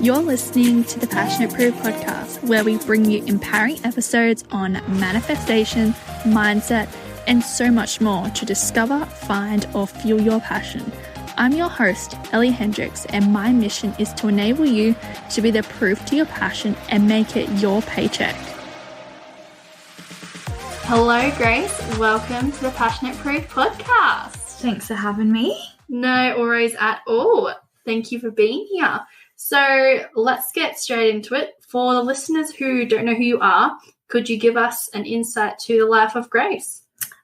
You're listening to the Passionate Proof podcast, where we bring you empowering episodes on manifestation, mindset, and so much more to discover, find, or fuel your passion. I'm your host, Ellie Hendricks, and my mission is to enable you to be the proof to your passion and make it your paycheck. Hello, Grace. Welcome to the Passionate Proof podcast. Thanks for having me. No worries at all. Thank you for being here. So let's get straight into it. For the listeners who don't know who you are, could you give us an insight to the life of Grace?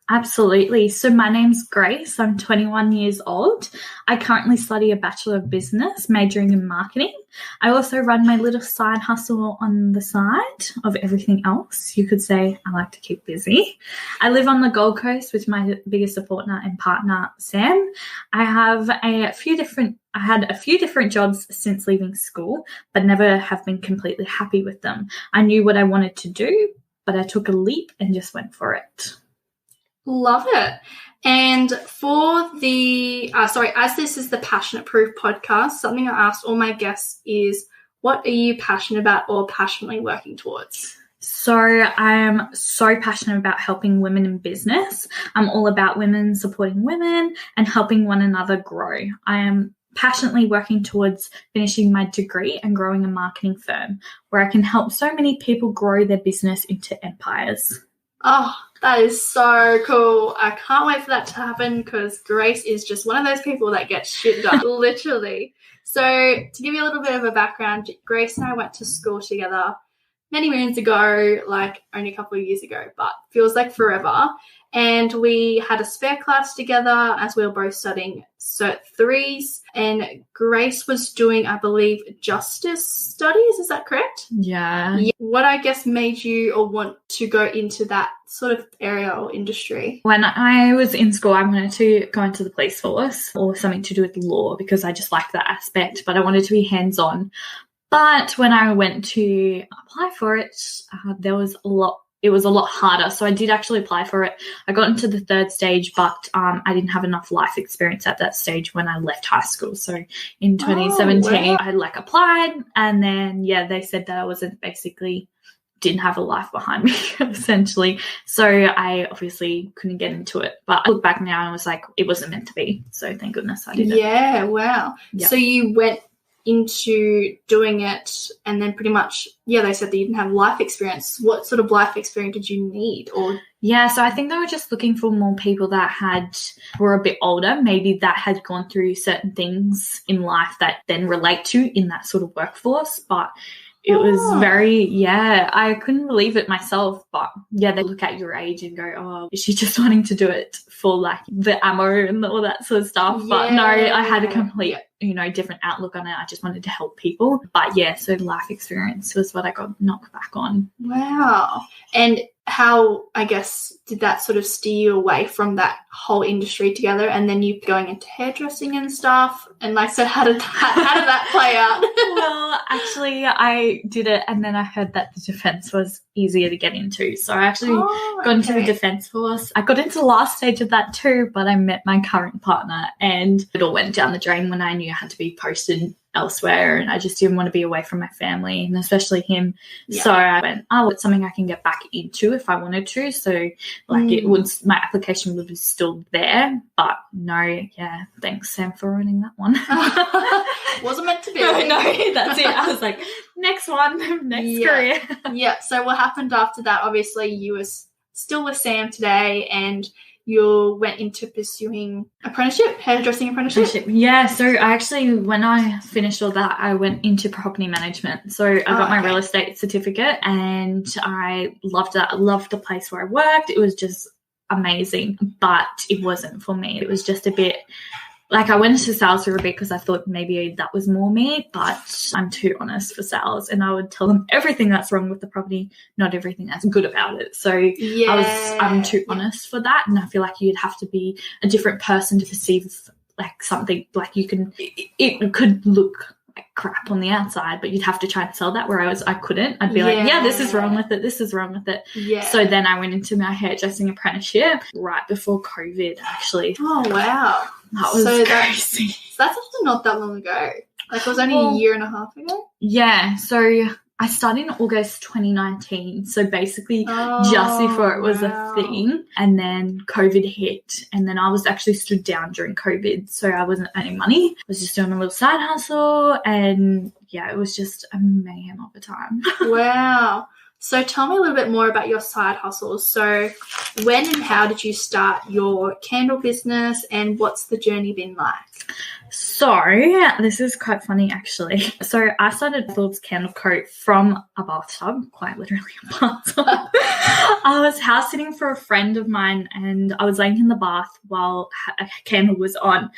Absolutely. So my name's Grace. I'm 21 years old. I currently study a Bachelor of Business, majoring in marketing. I also run my little side hustle on the side of everything else. You could say I like to keep busy. I live on the Gold Coast with my biggest supporter and partner, Sam. I had a few different jobs since leaving school, but never have been completely happy with them. I knew what I wanted to do, but I took a leap and just went for it. Love it. And for as this is the Passionate Proof podcast, something I asked all my guests is, what are you passionate about or passionately working towards? So I am so passionate about helping women in business. I'm all about women supporting women and helping one another grow. I am passionately working towards finishing my degree and growing a marketing firm where I can help so many people grow their business into empires. Oh, that is so cool. I can't wait for that to happen because Grace is just one of those people that gets shit done, literally. So to give you a little bit of a background, Grace and I went to school together many moons ago, like only a couple of years ago, but feels like forever. And we had a spare class together as we were both studying Cert 3s. And Grace was doing, I believe, justice studies. Is that correct? Yeah. What I guess made you or want to go into that sort of area or industry? When I was in school, I wanted to go into the police force or something to do with law because I just liked that aspect, but I wanted to be hands-on. But when I went to apply for it, it was a lot harder. So I did actually apply for it. I got into the third stage, but I didn't have enough life experience at that stage when I left high school. So in 2017, I applied, and then, they said that I didn't have a life behind me, essentially. So I obviously couldn't get into it. But I look back now and I was like, it wasn't meant to be. So thank goodness I did it. Yeah, wow. Yep. So you went into doing it and then pretty much, they said that you didn't have life experience. What sort of life experience did you need? So I think they were just looking for more people that were a bit older, maybe that had gone through certain things in life that then relate to in that sort of workforce. But it was I couldn't believe it myself. But they look at your age and go, oh, is she just wanting to do it for like the ammo and all that sort of stuff? Yeah. But no, I had a complete, different outlook on it. I just wanted to help people. But so life experience was what I got knocked back on. Wow. And how, I guess, did that sort of steer you away from that whole industry together, and then you going into hairdressing and stuff? And like I said, how did that play out? Well, actually, I did it, and then I heard that the defence was easier to get into. So I actually got into the defence force. I got into the last stage of that too, but I met my current partner, and it all went down the drain when I knew I had to be posted elsewhere, and I just didn't want to be away from my family, and especially him. So I went, it's something I can get back into if I wanted to. So my application would be still there, but no, thanks Sam for ruining that one. Wasn't meant to be. No, that's it. I was like, next one, next career. So what happened after that? Obviously you were still with Sam today, and you went into pursuing hairdressing apprenticeship? Yeah, so I actually, when I finished all that, I went into property management. So I got my real estate certificate, and I loved that. I loved the place where I worked. It was just amazing, but it wasn't for me. It was just a bit, like, I went into sales for a bit because I thought maybe that was more me, but I'm too honest for sales, and I would tell them everything that's wrong with the property, not everything that's good about it. So I'm too honest for that, and I feel like you'd have to be a different person to perceive like something, like it could look like crap on the outside, but you'd have to try and sell that, whereas I couldn't. I'd be like, this is wrong with it, this is wrong with it. So then I went into my hairdressing apprenticeship right before COVID, actually. Oh wow, that was crazy. So that's actually not that long ago. Like it was only a year and a half ago? Yeah, so I started in August 2019, so basically just before it was a thing, and then COVID hit, and then I was actually stood down during COVID, so I wasn't earning money. I was just doing a little side hustle, and yeah, it was just a mayhem of a time. Wow. So tell me a little bit more about your side hustles. So when and how did you start your candle business, and what's the journey been like? So this is quite funny, actually. So I started Earth Orbs Candle Co from a bathtub, quite literally a bathtub. I was house sitting for a friend of mine, and I was laying in the bath while a candle was on,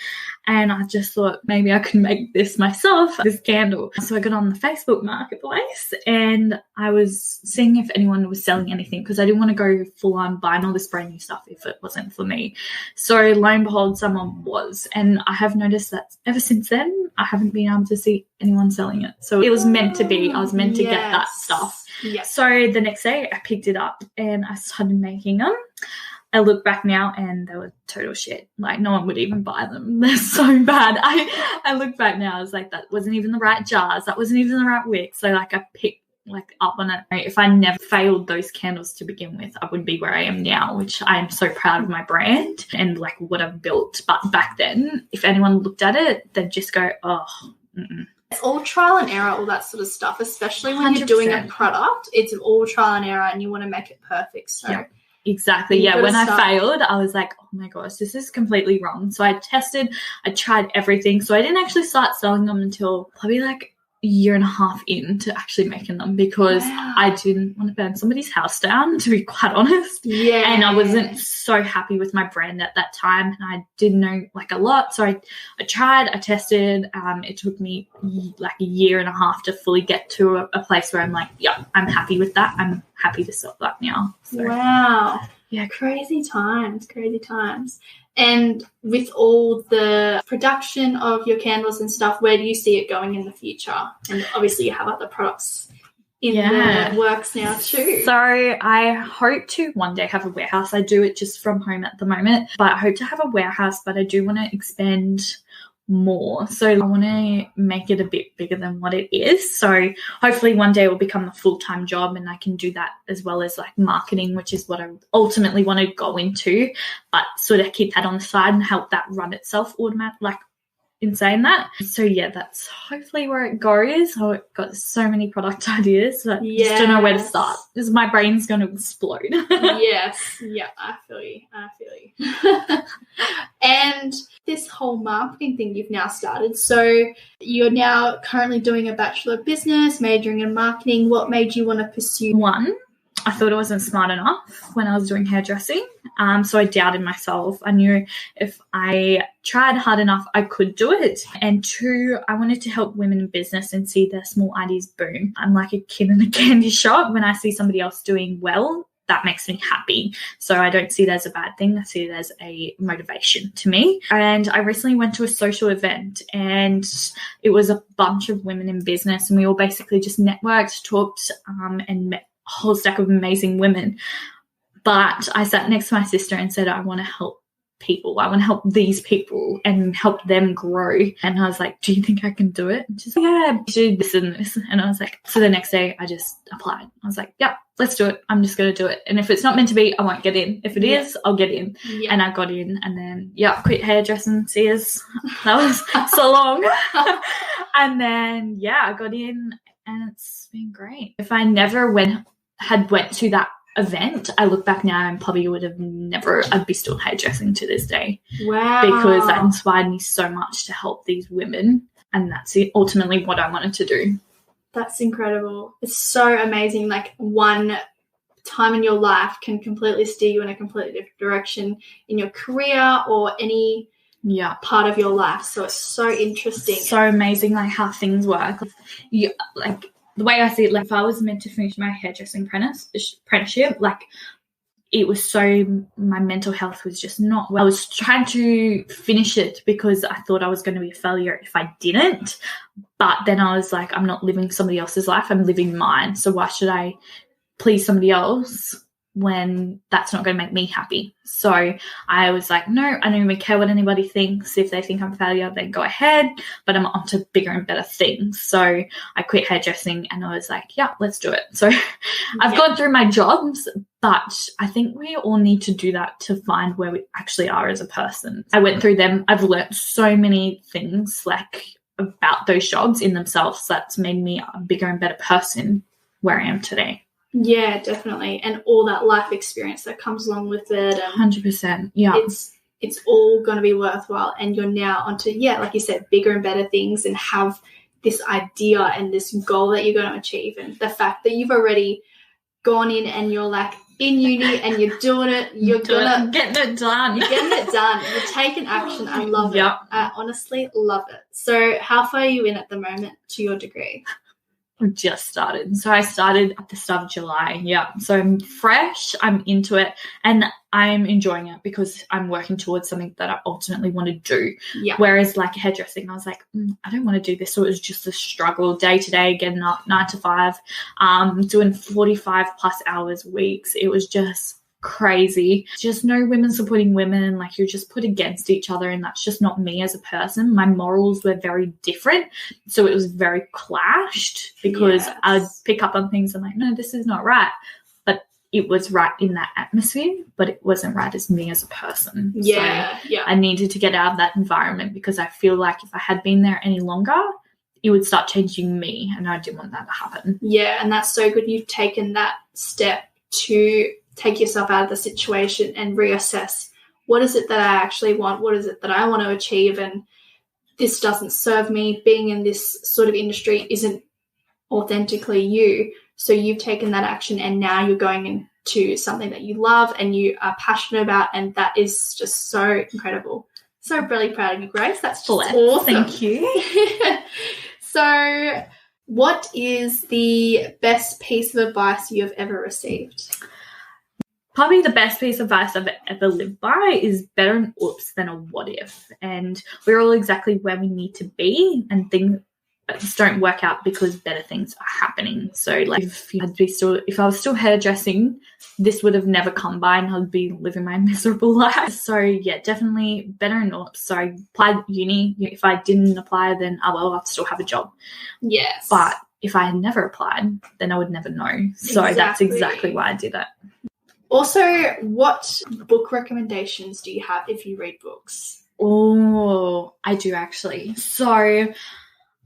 and I just thought maybe I could make this myself, this candle. So I got on the Facebook Marketplace, and I was seeing if anyone was selling anything, because I didn't want to go full on buying all this brand new stuff if it wasn't for me. So lo and behold, someone was, and I have noticed that ever since then I haven't been able to see anyone selling it. So it was meant to be. I was meant to get that stuff. Yes. So the next day I picked it up and I started making them. I look back now and they were total shit. Like, no one would even buy them. They're so bad. I look back now, I was like, that wasn't even the right jars. That wasn't even the right wick. So like I picked up on it. If I never failed those candles to begin with, I would be where I am now, which I am so proud of my brand and like what I've built. But back then, if anyone looked at it, they'd just go, oh, It's all trial and error, all that sort of stuff, especially when you're doing a product. It's all trial and error and you want to make it perfect. So yeah. Exactly. Yeah. When I failed, I was like, oh my gosh, this is completely wrong. So I tried everything. So I didn't actually start selling them until probably like a year and a half into actually making them, because I didn't want to burn somebody's house down, to be quite honest. Yeah. And I wasn't so happy with my brand at that time, and I didn't know like a lot. So I tried, I tested. It took me like a year and a half to fully get to a place where I'm like, yeah, I'm happy with that. I'm happy to sell that now. So, wow. Yeah. Crazy times. And with all the production of your candles and stuff, where do you see it going in the future? And obviously you have other products in the works now too. So I hope to one day have a warehouse. I do it just from home at the moment, but I hope to have a warehouse, but I do want to expand more. So I want to make it a bit bigger than what it is. So hopefully one day it will become a full-time job, and I can do that as well as like marketing, which is what I ultimately want to go into, but sort of keep that on the side and help that run itself in saying that. So yeah, that's hopefully where it goes. I've got so many product ideas, but just don't know where to start, because my brain's going to explode. Yes. Yeah, I feel you. And this whole marketing thing you've now started. So you're now currently doing a bachelor of business, majoring in marketing. What made you want to pursue? One, I thought I wasn't smart enough when I was doing hairdressing. So I doubted myself. I knew if I tried hard enough, I could do it. And two, I wanted to help women in business and see their small ideas boom. I'm like a kid in a candy shop. When I see somebody else doing well, that makes me happy. So I don't see it as a bad thing. I see it as a motivation to me. And I recently went to a social event, and it was a bunch of women in business, and we all basically just networked, talked, and met a whole stack of amazing women. But I sat next to my sister and said, I want to help people. I want to help these people and help them grow. And I was like, do you think I can do it? And she's like, yeah, do this and this. And I was like, so the next day I just applied. I was like, yeah, let's do it. I'm just going to do it. And if it's not meant to be, I won't get in. If it is, I'll get in. Yeah. And I got in, and then, quit hairdressing. See us. That was so long. And then, I got in, and it's been great. If I never went to that event, I look back now and probably would have I'd be still hairdressing to this day. Wow. Because that inspired me so much to help these women, and that's ultimately what I wanted to do. That's incredible. It's so amazing. Like, one time in your life can completely steer you in a completely different direction in your career or any part of your life. So it's so interesting. So amazing, like how things work. The way I see it, like if I was meant to finish my hairdressing apprenticeship, like it was my mental health was just not well. I was trying to finish it because I thought I was going to be a failure if I didn't. But then I was like, I'm not living somebody else's life. I'm living mine. So why should I please somebody else when that's not going to make me happy. So I was like, no, I don't even care what anybody thinks. If they think I'm a failure, then go ahead, but I'm on to bigger and better things. So I quit hairdressing and I was like, yeah, let's do it. So I've gone through my jobs, but I think we all need to do that to find where we actually are as a person. I went through them. I've learnt so many things like about those jobs in themselves that's made me a bigger and better person where I am today. Yeah, definitely. And all that life experience that comes along with it. 100%. Yeah. It's all going to be worthwhile. And you're now onto, like you said, bigger and better things, and have this idea and this goal that you're going to achieve. And the fact that you've already gone in and you're like in uni and you're doing it, getting it done. You're getting it done. You're taking action. I love it. I honestly love it. So how far are you in at the moment to your degree? Just started. So I started at the start of July. Yeah. So I'm fresh. I'm into it and I'm enjoying it because I'm working towards something that I ultimately want to do. Yeah. Whereas like hairdressing, I was like, I don't want to do this. So it was just a struggle day to day, getting up 9 to 5, doing 45 plus hours weeks. It was just crazy. Just no women supporting women, like you're just put against each other, and that's just not me as a person. My morals were very different, so it was very clashed because I'd pick up on things and like, no, this is not right, but it was right in that atmosphere, but it wasn't right as me as a person. So I needed to get out of that environment because I feel like if I had been there any longer, it would start changing me, and I didn't want that to happen. Yeah, and that's so good you've taken that step to take yourself out of the situation and reassess, what is it that I actually want? What is it that I want to achieve? And this doesn't serve me. Being in this sort of industry isn't authentically you. So you've taken that action and now you're going into something that you love and you are passionate about, and that is just so incredible. So really proud of you, Grace. That's just awesome. Thank you. So what is the best piece of advice you have ever received? Probably the best piece of advice I've ever lived by is better an oops than a what if. And we're all exactly where we need to be, and things just don't work out because better things are happening. So like if I was still hairdressing, this would have never come by and I'd be living my miserable life. So yeah, definitely better an oops. So I applied uni. If I didn't apply, then I'd still have a job. Yes. But if I had never applied, then I would never know. So that's exactly why I did it. Also, what book recommendations do you have if you read books? Oh, I do actually. So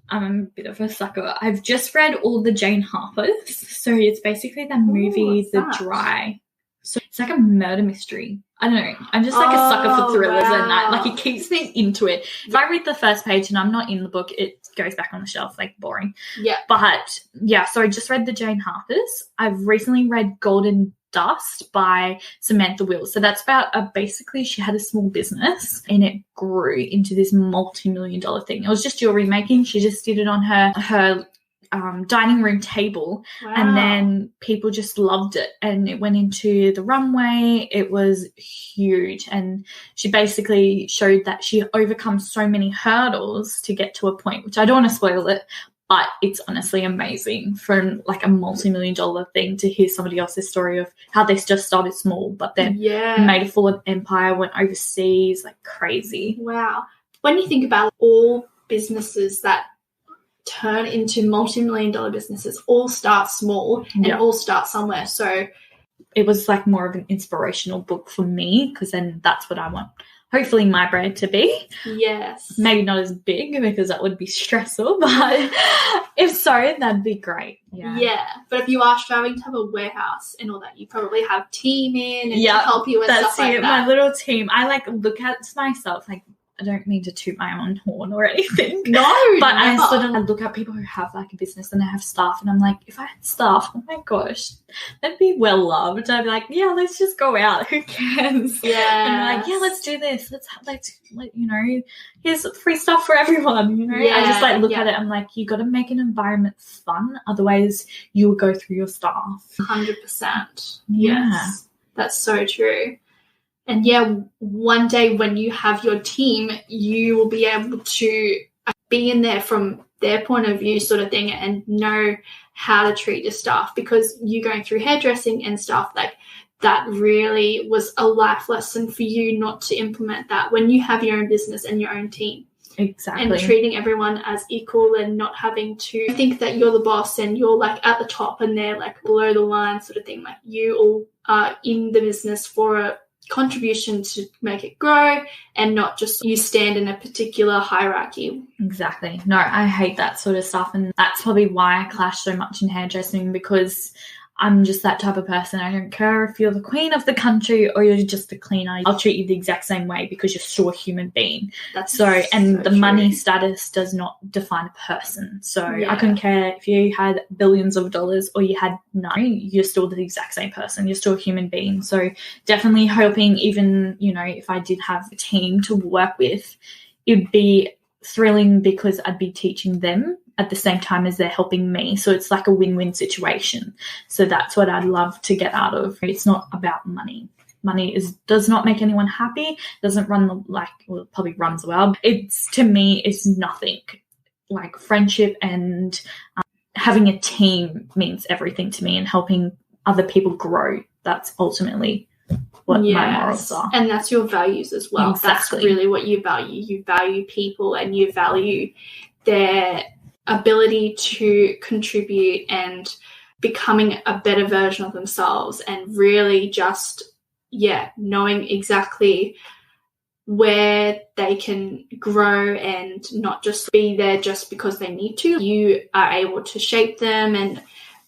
I'm a bit of a sucker. I've just read all the Jane Harpers. So it's basically the movie The Dry. So it's like a murder mystery. I don't know. I'm just like a sucker for thrillers and that. Like it keeps me into it. If I read the first page and I'm not in the book, it goes back on the shelf, like boring. Yeah. But yeah, so I just read the Jane Harpers. I've recently read Golden Dust by Samantha Wills. So that's about basically she had a small business and it grew into this multi-million-dollar thing. It was just jewelry making. She just did it on her dining room table. Wow. And then people just loved it, and it went into the runway. It was huge, and she basically showed that she overcome so many hurdles to get to a point, which I don't want to spoil it, but it's honestly amazing from like a multi-million-dollar thing to hear somebody else's story of how they just started small, but then made a full empire, went overseas, like crazy. Wow. When you think about all businesses that turn into multi-million-dollar businesses, all start small and all start somewhere. So it was like more of an inspirational book for me, because then that's what I want. Hopefully my brand to be. Yes. Maybe not as big because that would be stressful, but if so, that'd be great. Yeah. Yeah. But if you are striving to have a warehouse and all that, you probably have team in and to help you and stuff like that. My little team. I like look at myself like, I don't mean to toot my own horn or anything. No, but I look at people who have like a business and they have staff, and I'm like, if I had staff, oh my gosh, they'd be well loved. I'd be like, yeah, let's just go out. Who cares? Yeah. And like, yeah, let's do this. Let's you know, here's free stuff for everyone. You know, I just like look at it. I'm like, you got to make an environment fun, otherwise you will go through your staff. 100%. Yes, that's so true. And yeah, one day when you have your team, you will be able to be in there from their point of view sort of thing and know how to treat your staff, because you're going through hairdressing and stuff, like that really was a life lesson for you not to implement that when you have your own business and your own team. Exactly. And treating everyone as equal and not having to think that you're the boss and you're like at the top and they're like below the line sort of thing. Like you all are in the business for a contribution to make it grow and not just you stand in a particular hierarchy. Exactly. No, I hate that sort of stuff, and that's probably why I clash so much in hairdressing, because I'm just that type of person. I don't care if you're the queen of the country or you're just a cleaner. I'll treat you the exact same way because you're still a human being. That's so the true. Money status does not define a person. So I couldn't care if you had billions of dollars or you had none. You're still the exact same person. You're still a human being. So definitely hoping, even, you know, if I did have a team to work with, it'd be thrilling because I'd be teaching them at the same time as they're helping me. So it's like a win-win situation. So that's what I'd love to get out of. It's not about money. Money does not make anyone happy. Doesn't run it probably runs well. To me, it's nothing. Like friendship and having a team means everything to me, and helping other people grow. That's ultimately what my morals are. And that's your values as well. Exactly. That's really what you value. You value people and you value their ability to contribute and becoming a better version of themselves, and really just knowing exactly where they can grow and not just be there just because they need to. You are able to shape them, and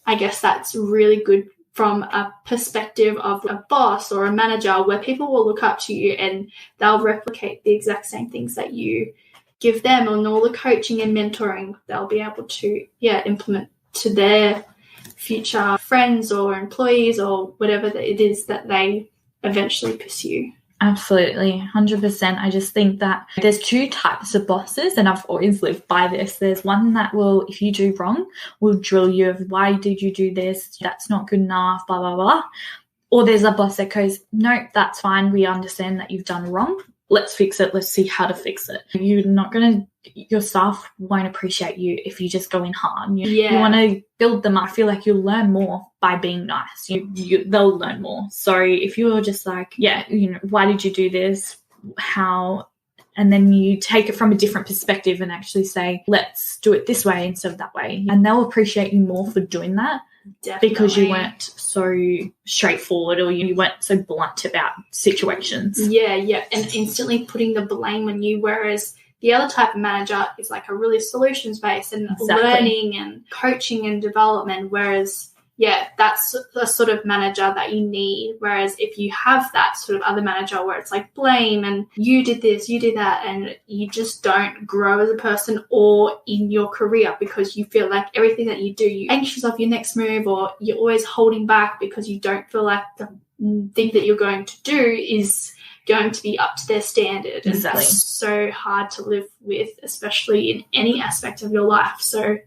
I guess that's really good from a perspective of a boss or a manager, where people will look up to you and they'll replicate the exact same things that you give them, and all the coaching and mentoring they'll be able to implement to their future friends or employees or whatever it is that they eventually pursue. Absolutely, 100%. I just think that there's two types of bosses, and I've always lived by this. There's one that will, if you do wrong, will drill you of why did you do this? That's not good enough, blah, blah, blah. Or there's a boss that goes, no, that's fine. We understand that you've done wrong. Let's fix it. Let's see how to fix it. Your staff won't appreciate you if you just go in hard. You want to build them up. I feel like you'll learn more by being nice. They'll learn more. So if you're just like, why did you do this? How? And then you take it from a different perspective and actually say, let's do it this way instead of that way. And they'll appreciate you more for doing that. Definitely. Because you weren't so straightforward, or you weren't so blunt about situations. And instantly putting the blame on you, whereas the other type of manager is like a really solutions-based and learning and coaching and development, whereas that's the sort of manager that you need. Whereas if you have that sort of other manager where it's like blame and you did this, you did that, and you just don't grow as a person or in your career because you feel like everything that you do, you're anxious of your next move, or you're always holding back because you don't feel like the thing that you're going to do is going to be up to their standard. And that's so hard to live with, especially in any aspect of your life. So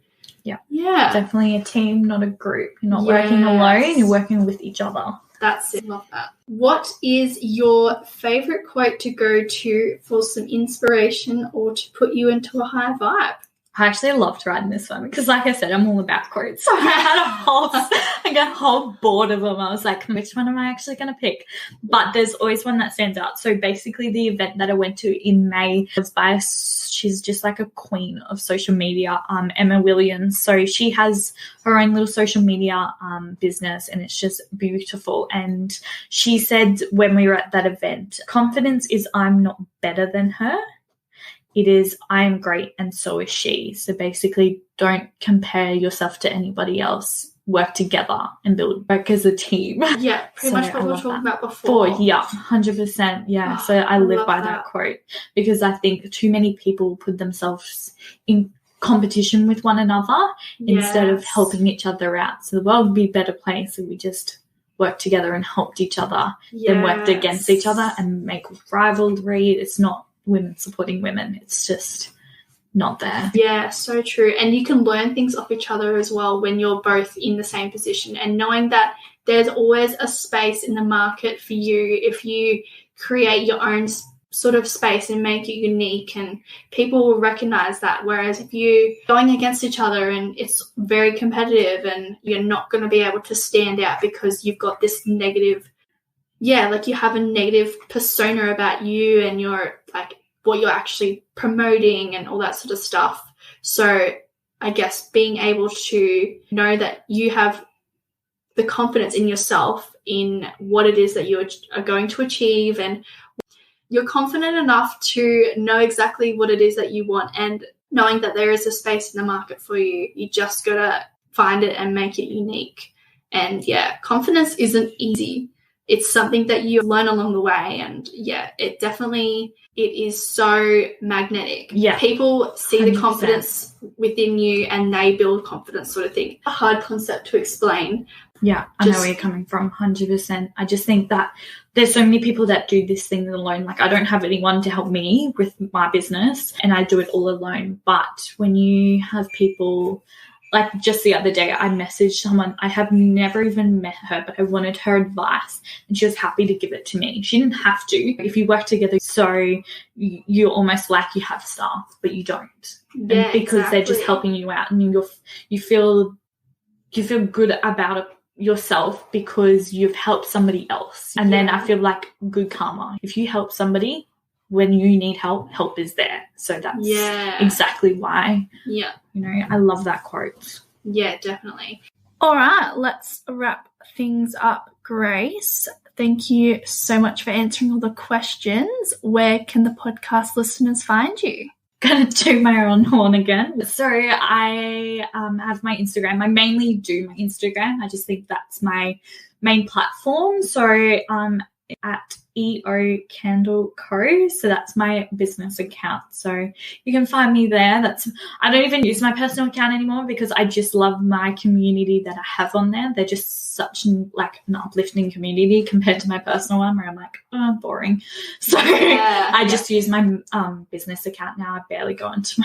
yeah, definitely a team, not a group. You're not working alone, you're working with each other. That's it. Love that. What is your favorite quote to go to for some inspiration or to put you into a high vibe? I actually loved writing this one because, like I said, I'm all about quotes. I got a whole board of them. I was like, which one am I actually going to pick? But there's always one that stands out. So basically the event that I went to in May was by, she's just like a queen of social media, Emma Williams. So she has her own little social media business, and it's just beautiful. And she said when we were at that event, confidence is I'm not better than her. It is, I am great and so is she. So basically, don't compare yourself to anybody else. Work together and work as a team. Yeah, pretty much what we were talking about before. 100%. Yeah, so I live by that quote because I think too many people put themselves in competition with one another instead of helping each other out. So the world would be a better place if we just worked together and helped each other than worked against each other and make rivalry. It's not women supporting women. It's just not there. Yeah, so true. And you can learn things off each other as well when you're both in the same position, and knowing that there's always a space in the market for you if you create your own sort of space and make it unique, and people will recognize that. Whereas if you're going against each other and it's very competitive and you're not going to be able to stand out because you've got this negative like you have a negative persona about you and your like what you're actually promoting and all that sort of stuff. So I guess being able to know that you have the confidence in yourself in what it is that you are going to achieve, and you're confident enough to know exactly what it is that you want, and knowing that there is a space in the market for you. You just got to find it and make it unique. And yeah, confidence isn't easy. It's something that you learn along the way. And yeah, it is so magnetic. Yeah. People see 100%. the confidence within you and they build confidence, sort of thing. A hard concept to explain. Yeah, I know where you're coming from, 100%. I just think that there's so many people that do this thing alone. Like, I don't have anyone to help me with my business and I do it all alone. But when you have people, like just the other day, I messaged someone, I have never even met her, but I wanted her advice and she was happy to give it to me. She didn't have to. If you work together, so you're almost like you have staff, but you don't. Yeah, and because they're just helping you out, and you feel good about it yourself because you've helped somebody else. And then I feel like good karma. If you help somebody when you need help is there. So that's exactly why. Yeah. You know, I love that quote. Yeah, definitely. All right, let's wrap things up, Grace. Thank you so much for answering all the questions. Where can the podcast listeners find you? Gonna toot my own horn again. So I have my Instagram. I mainly do my Instagram. I just think that's my main platform. So at EO Candle Co. So that's my business account. So you can find me there. I don't even use my personal account anymore because I just love my community that I have on there. They're just such like an uplifting community compared to my personal one where I'm like, oh, boring. So I just use my business account now. I barely go into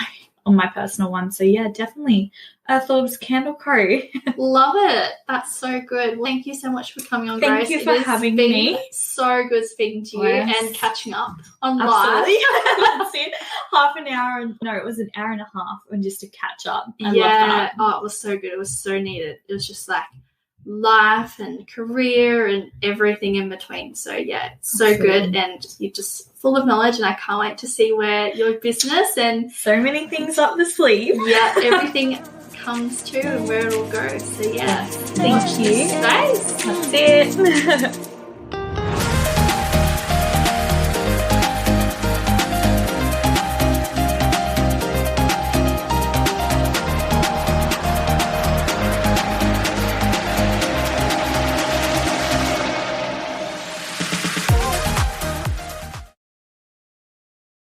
my personal one. So yeah, definitely Earth Orbs Candle Co. Love it. That's so good. Well, thank you so much for coming on, Grace. Thank you for having me. So good speaking to you and catching up on live. That's it. Half an hour. No, it was an hour and a half and just to catch up. I love that. Oh, it was so good. It was so needed. It was just like life and career and everything in between. So yeah, it's so good, and you're just full of knowledge, and I can't wait to see where your business and so many things up the sleeve. Yeah, everything comes to and where it all goes. So yeah, thank you. Space. That's it.